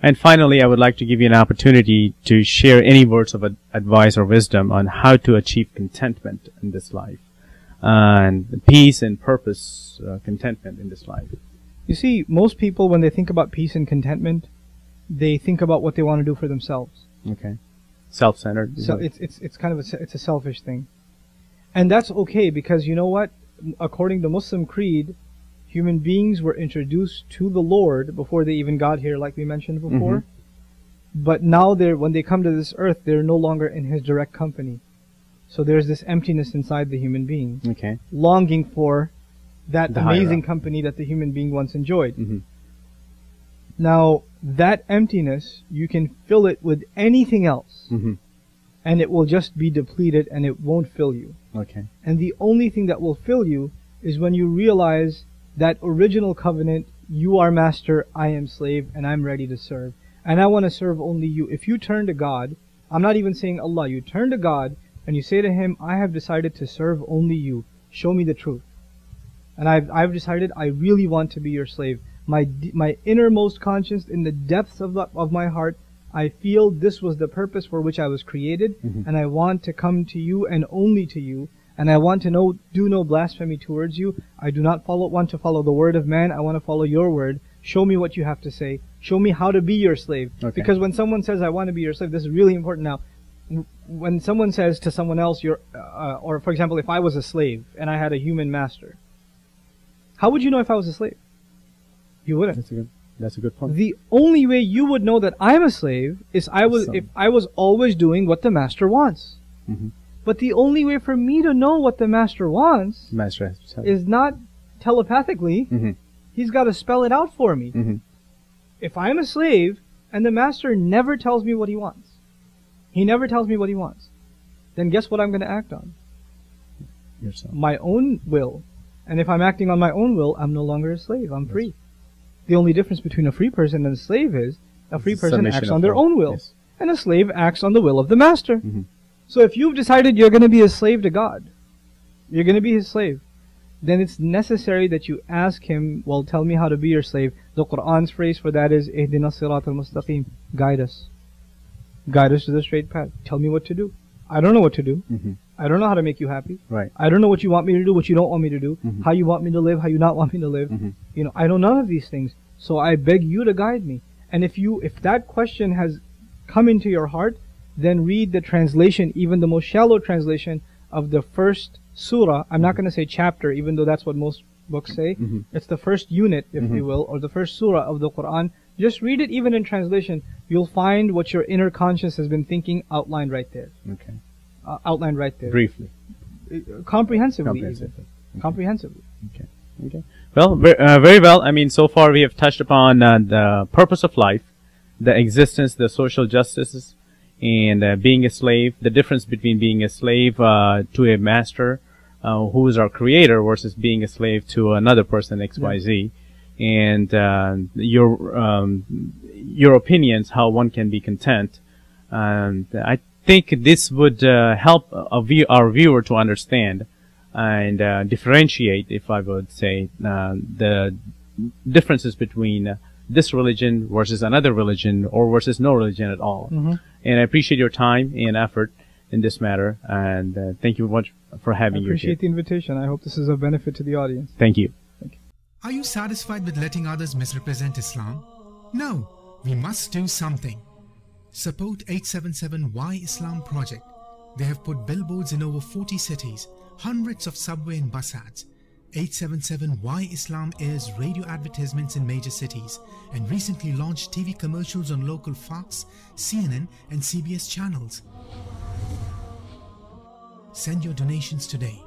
And finally, I would like to give you an opportunity to share any words of advice or wisdom on how to achieve contentment in this life, and peace and purpose, contentment in this life. You see, most people, when they think about peace and contentment, they think about what they want to do for themselves. Okay, self-centered. So it's kind of it's a selfish thing, and that's okay, because you know what? According to Muslim creed, human beings were introduced to the Lord before they even got here, like we mentioned before. But now when they come to this earth, they're no longer in His direct company. So there's this emptiness inside the human being, longing for that amazing company that the human being once enjoyed. Now, that emptiness, you can fill it with anything else, and it will just be depleted, and it won't fill you. And the only thing that will fill you is when you realize that original covenant, you are master, I am slave, and I'm ready to serve. And I want to serve only you. If you turn to God, I'm not even saying Allah, you turn to God and you say to Him, I have decided to serve only you. Show me the truth. And I've decided I really want to be your slave. My innermost conscience, in the depths of my heart, I feel this was the purpose for which I was created, and I want to come to you and only to you. And I want to do no blasphemy towards you. I do not want to follow the word of man. I want to follow your word. Show me what you have to say. Show me how to be your slave. Because when someone says, I want to be your slave, this is really important now. When someone says to someone else, or for example, if I was a slave and I had a human master, how would you know if I was a slave? You wouldn't. That's a good point. The only way you would know that I'm a slave is if I was always doing what the master wants. But the only way for me to know what the master wants is not telepathically. He's got to spell it out for me. If I'm a slave and the master never tells me what he wants, he never tells me what he wants, then guess what I'm going to act on? Yourself. My own will. And if I'm acting on my own will, I'm no longer a slave. I'm free. The only difference between a free person and a slave is a free person acts on their own will, and a slave acts on the will of the master. So if you've decided you're going to be a slave to God, you're going to be His slave, then it's necessary that you ask Him, well, tell me how to be your slave. The Qur'an's phrase for that is, Ihdina sirat al-mustaqim. Guide us. Guide us to the straight path. Tell me what to do. I don't know what to do. I don't know how to make you happy. I don't know what you want me to do, what you don't want me to do, how you want me to live, how you not want me to live. You know, I know none of these things. So I beg you to guide me. And if that question has come into your heart, then read the translation, even the most shallow translation of the first surah. I'm not going to say chapter, even though that's what most books say. It's the first unit, if you will, or the first surah of the Quran. Just read it even in translation. You'll find what your inner conscience has been thinking outlined right there. Outlined right there. Briefly. Comprehensively. Comprehensively. Well, very well. I mean, so far we have touched upon the purpose of life, the existence, the social justices, and being a slave, the difference between being a slave to a master who is our creator versus being a slave to another person, XYZ, and your opinions, how one can be content. And I think this would help our viewer to understand and differentiate, if I would say, the differences between this religion versus another religion, or versus no religion at all. And I appreciate your time and effort in this matter, and thank you much for having you here. I appreciate the invitation. I hope this is of benefit to the audience. Thank you. Are you satisfied with letting others misrepresent Islam? No, we must do something. Support 877 Why Islam project. They have put billboards in over 40 cities, hundreds of subway and bus ads. 877 Why Islam airs radio advertisements in major cities and recently launched TV commercials on local Fox, CNN and CBS channels. Send your donations today